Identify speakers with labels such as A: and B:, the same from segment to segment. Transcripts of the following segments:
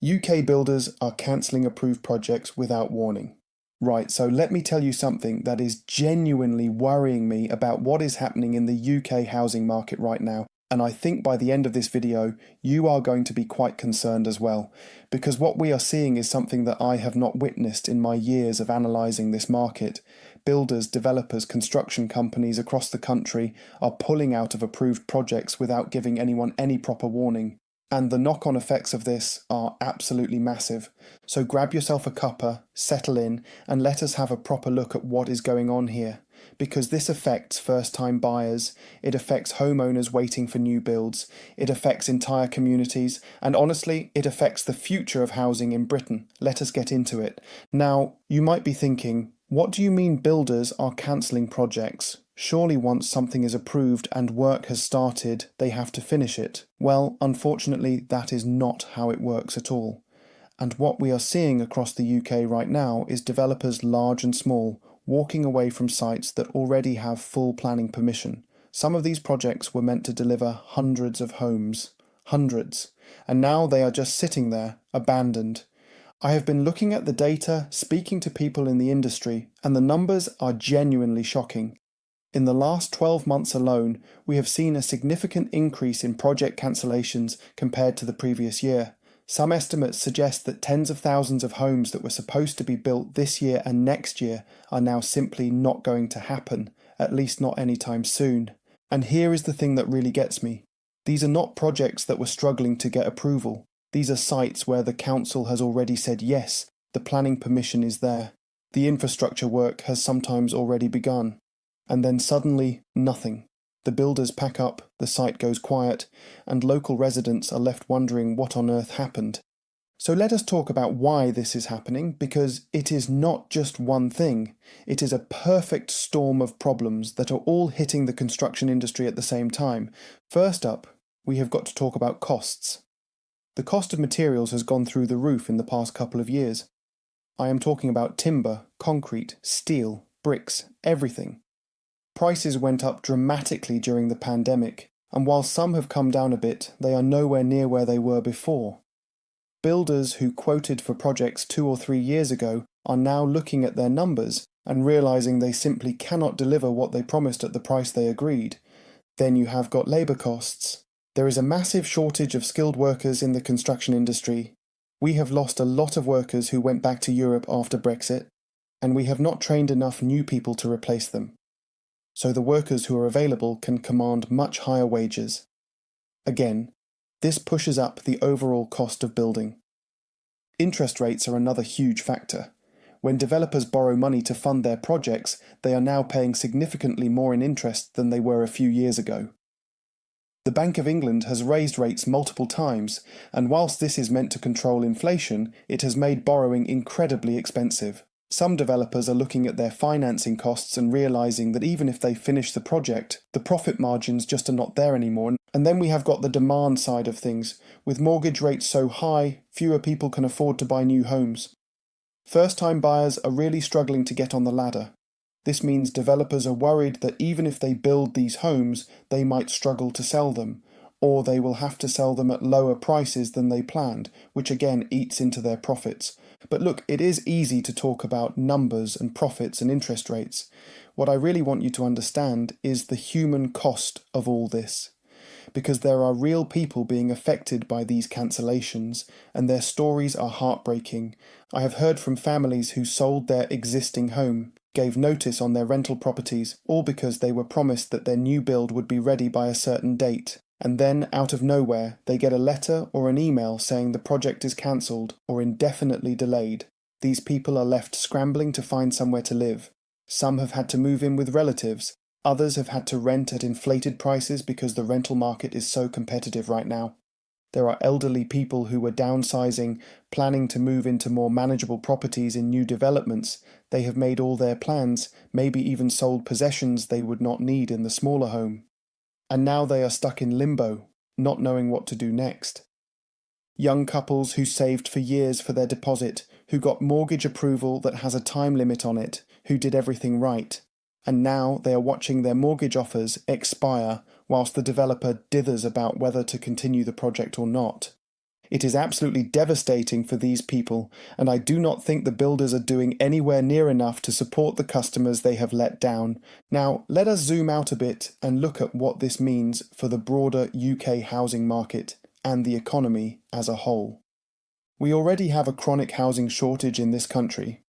A: UK builders are cancelling approved projects without warning. Right, so let me tell you something that is genuinely worrying me about what is happening in the UK housing market right now. And I think by the end of this video, you are going to be quite concerned as well, because what we are seeing is something that I have not witnessed in my years of analysing this market. Builders, developers, construction companies across the country are pulling out of approved projects without giving anyone any proper warning. And the knock-on effects of this are absolutely massive. So grab yourself a cuppa, settle in, and let us have a proper look at what is going on here. Because this affects first-time buyers, it affects homeowners waiting for new builds, it affects entire communities, and honestly, it affects the future of housing in Britain. Let us get into it. Now, you might be thinking, what do you mean builders are cancelling projects? Surely once something is approved and work has started, they have to finish it. Well, unfortunately, that is not how it works at all. And what we are seeing across the UK right now is developers large and small walking away from sites that already have full planning permission. Some of these projects were meant to deliver hundreds of homes. Hundreds. And now they are just sitting there, abandoned. I have been looking at the data, speaking to people in the industry, and the numbers are genuinely shocking. In the last 12 months alone, we have seen a significant increase in project cancellations compared to the previous year. Some estimates suggest that tens of thousands of homes that were supposed to be built this year and next year are now simply not going to happen, at least not anytime soon. And here is the thing that really gets me. These are not projects that were struggling to get approval. These are sites where the council has already said yes, the planning permission is there. The infrastructure work has sometimes already begun. And then suddenly, nothing. The builders pack up, the site goes quiet, and local residents are left wondering what on earth happened. So let us talk about why this is happening, because it is not just one thing. It is a perfect storm of problems that are all hitting the construction industry at the same time. First up, we have got to talk about costs. The cost of materials has gone through the roof in the past couple of years. I am talking about timber, concrete, steel, bricks, everything. Prices went up dramatically during the pandemic, and while some have come down a bit, they are nowhere near where they were before. Builders who quoted for projects 2 or 3 years ago are now looking at their numbers and realising they simply cannot deliver what they promised at the price they agreed. Then you have got labour costs. There is a massive shortage of skilled workers in the construction industry. We have lost a lot of workers who went back to Europe after Brexit, and we have not trained enough new people to replace them. So the workers who are available can command much higher wages. Again, this pushes up the overall cost of building. Interest rates are another huge factor. When developers borrow money to fund their projects, they are now paying significantly more in interest than they were a few years ago. The Bank of England has raised rates multiple times, and whilst this is meant to control inflation, it has made borrowing incredibly expensive. Some developers are looking at their financing costs and realising that even if they finish the project, the profit margins just are not there anymore. And then we have got the demand side of things. With mortgage rates so high, fewer people can afford to buy new homes. First-time buyers are really struggling to get on the ladder. This means developers are worried that even if they build these homes, they might struggle to sell them, or they will have to sell them at lower prices than they planned, which again eats into their profits. But look, it is easy to talk about numbers and profits and interest rates. What I really want you to understand is the human cost of all this. Because there are real people being affected by these cancellations, and their stories are heartbreaking. I have heard from families who sold their existing home, gave notice on their rental properties, all because they were promised that their new build would be ready by a certain date. And then, out of nowhere, they get a letter or an email saying the project is cancelled or indefinitely delayed. These people are left scrambling to find somewhere to live. Some have had to move in with relatives. Others have had to rent at inflated prices because the rental market is so competitive right now. There are elderly people who were downsizing, planning to move into more manageable properties in new developments. They have made all their plans, maybe even sold possessions they would not need in the smaller home. And now they are stuck in limbo, not knowing what to do next. Young couples who saved for years for their deposit, who got mortgage approval that has a time limit on it, who did everything right. And now they are watching their mortgage offers expire whilst the developer dithers about whether to continue the project or not. It is absolutely devastating for these people, and I do not think the builders are doing anywhere near enough to support the customers they have let down. Now, let us zoom out a bit and look at what this means for the broader UK housing market and the economy as a whole. We already have a chronic housing shortage in this country.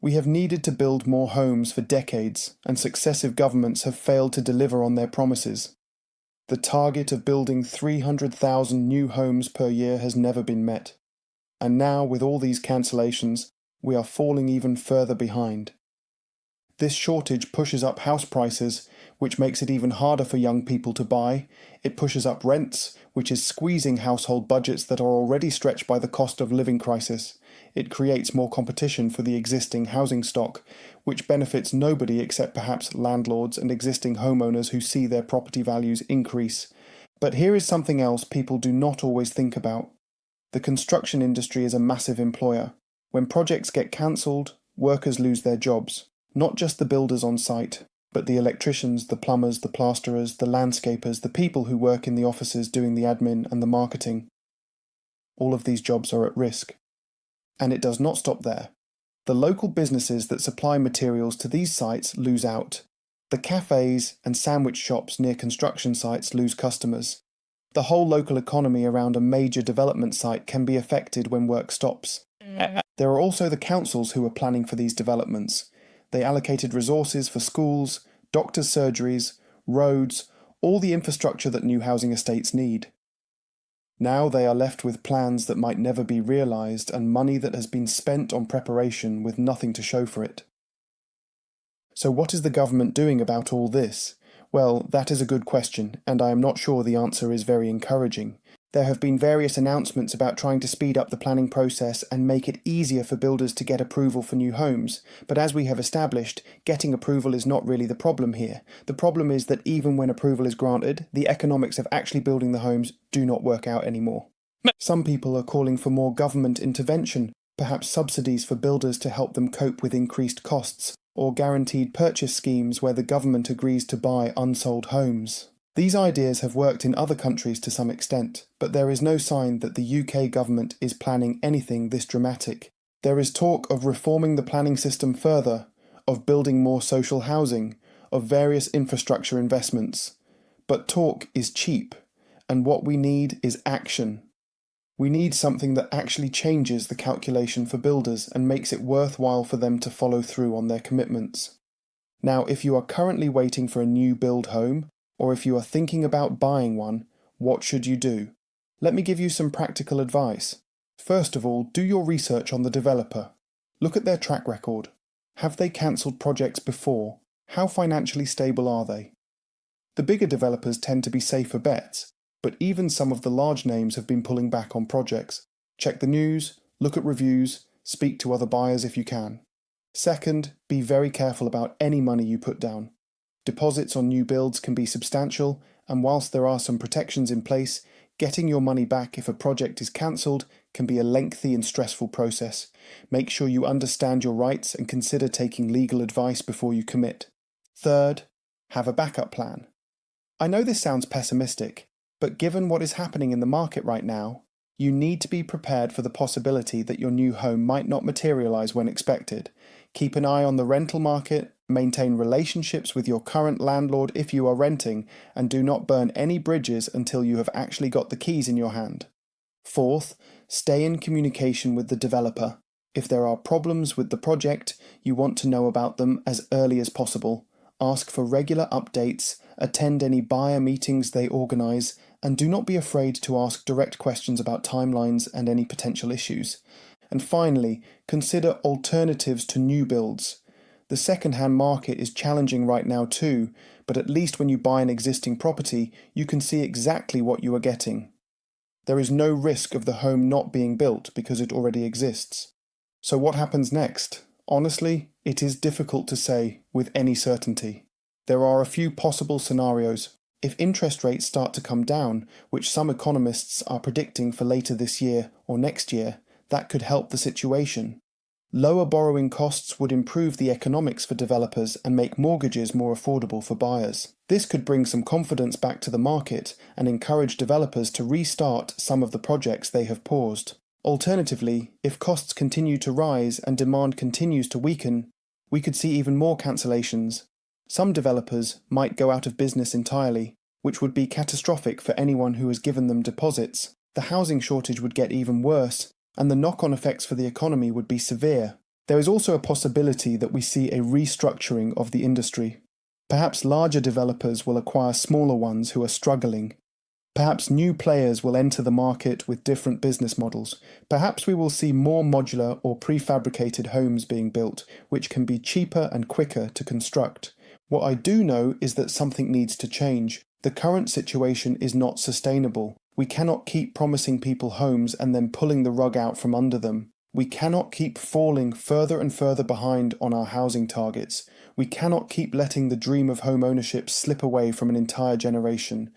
A: We have needed to build more homes for decades, and successive governments have failed to deliver on their promises. The target of building 300,000 new homes per year has never been met. And now, with all these cancellations, we are falling even further behind. This shortage pushes up house prices, which makes it even harder for young people to buy. It pushes up rents, which is squeezing household budgets that are already stretched by the cost of living crisis. It creates more competition for the existing housing stock, which benefits nobody except perhaps landlords and existing homeowners who see their property values increase. But here is something else people do not always think about. The construction industry is a massive employer. When projects get cancelled, workers lose their jobs. Not just the builders on site, but the electricians, the plumbers, the plasterers, the landscapers, the people who work in the offices doing the admin and the marketing. All of these jobs are at risk. And it does not stop there. The local businesses that supply materials to these sites lose out. The cafes and sandwich shops near construction sites lose customers. The whole local economy around a major development site can be affected when work stops. There are also the councils who are planning for these developments. They allocated resources for schools, doctors' surgeries, roads, all the infrastructure that new housing estates need. Now they are left with plans that might never be realised and money that has been spent on preparation with nothing to show for it. So what is the government doing about all this? Well, that is a good question, and I am not sure the answer is very encouraging. There have been various announcements about trying to speed up the planning process and make it easier for builders to get approval for new homes, but as we have established, getting approval is not really the problem here. The problem is that even when approval is granted, the economics of actually building the homes do not work out anymore. Some people are calling for more government intervention, perhaps subsidies for builders to help them cope with increased costs, or guaranteed purchase schemes where the government agrees to buy unsold homes. These ideas have worked in other countries to some extent, but there is no sign that the UK government is planning anything this dramatic. There is talk of reforming the planning system further, of building more social housing, of various infrastructure investments. But talk is cheap, and what we need is action. We need something that actually changes the calculation for builders and makes it worthwhile for them to follow through on their commitments. Now, if you are currently waiting for a new build home, or if you are thinking about buying one, what should you do? Let me give you some practical advice. First of all, do your research on the developer. Look at their track record. Have they cancelled projects before? How financially stable are they? The bigger developers tend to be safer bets, but even some of the large names have been pulling back on projects. Check the news, look at reviews, speak to other buyers if you can. Second, be very careful about any money you put down. Deposits on new builds can be substantial, and whilst there are some protections in place, getting your money back if a project is cancelled can be a lengthy and stressful process. Make sure you understand your rights and consider taking legal advice before you commit. Third, have a backup plan. I know this sounds pessimistic, but given what is happening in the market right now, you need to be prepared for the possibility that your new home might not materialise when expected. Keep an eye on the rental market, maintain relationships with your current landlord if you are renting, and do not burn any bridges until you have actually got the keys in your hand. Fourth, stay in communication with the developer. If there are problems with the project, you want to know about them as early as possible. Ask for regular updates, attend any buyer meetings they organise, and do not be afraid to ask direct questions about timelines and any potential issues. And finally, consider alternatives to new builds. The second-hand market is challenging right now too, but at least when you buy an existing property, you can see exactly what you are getting. There is no risk of the home not being built because it already exists. So what happens next? Honestly, it is difficult to say with any certainty. There are a few possible scenarios. If interest rates start to come down, which some economists are predicting for later this year or next year, that could help the situation. Lower borrowing costs would improve the economics for developers and make mortgages more affordable for buyers. This could bring some confidence back to the market and encourage developers to restart some of the projects they have paused. Alternatively, if costs continue to rise and demand continues to weaken, we could see even more cancellations. Some developers might go out of business entirely, which would be catastrophic for anyone who has given them deposits. The housing shortage would get even worse, and the knock-on effects for the economy would be severe. There is also a possibility that we see a restructuring of the industry. Perhaps larger developers will acquire smaller ones who are struggling. Perhaps new players will enter the market with different business models. Perhaps we will see more modular or prefabricated homes being built, which can be cheaper and quicker to construct. What I do know is that something needs to change. The current situation is not sustainable. We cannot keep promising people homes and then pulling the rug out from under them. We cannot keep falling further and further behind on our housing targets. We cannot keep letting the dream of home ownership slip away from an entire generation.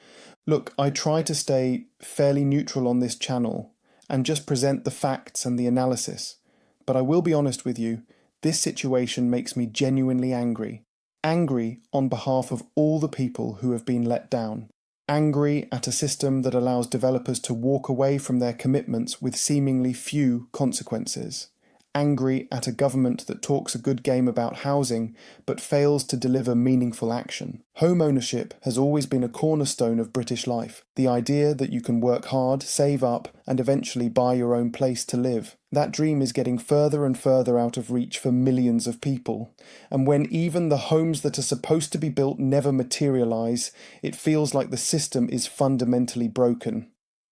A: Look, I try to stay fairly neutral on this channel and just present the facts and the analysis. But I will be honest with you, this situation makes me genuinely angry. Angry on behalf of all the people who have been let down. Angry at a system that allows developers to walk away from their commitments with seemingly few consequences. Angry at a government that talks a good game about housing but fails to deliver meaningful action. Home ownership has always been a cornerstone of British life. The idea that you can work hard, save up, and eventually buy your own place to live. That dream is getting further and further out of reach for millions of people. And when even the homes that are supposed to be built never materialise, it feels like the system is fundamentally broken.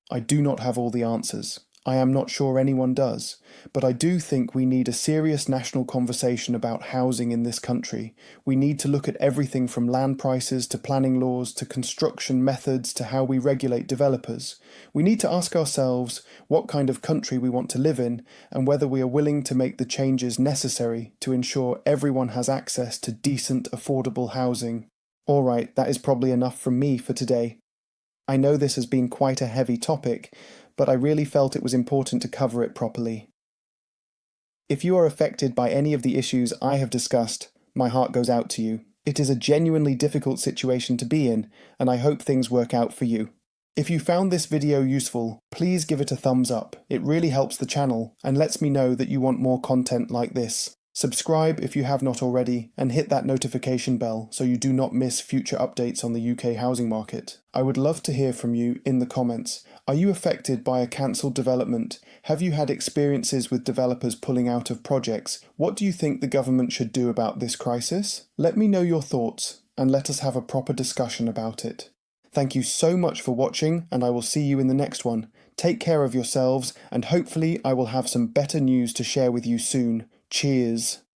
A: I do not have all the answers. I am not sure anyone does, but I do think we need a serious national conversation about housing in this country. We need to look at everything from land prices to planning laws to construction methods to how we regulate developers. We need to ask ourselves what kind of country we want to live in and whether we are willing to make the changes necessary to ensure everyone has access to decent, affordable housing. Alright, that is probably enough from me for today. I know this has been quite a heavy topic, but I really felt it was important to cover it properly. If you are affected by any of the issues I have discussed, my heart goes out to you. It is a genuinely difficult situation to be in, and I hope things work out for you. If you found this video useful, please give it a thumbs up. It really helps the channel and lets me know that you want more content like this. Subscribe if you have not already, and hit that notification bell so you do not miss future updates on the UK housing market. I would love to hear from you in the comments. Are you affected by a cancelled development? Have you had experiences with developers pulling out of projects? What do you think the government should do about this crisis? Let me know your thoughts, and let us have a proper discussion about it. Thank you so much for watching, and I will see you in the next one. Take care of yourselves, and hopefully I will have some better news to share with you soon. Cheers.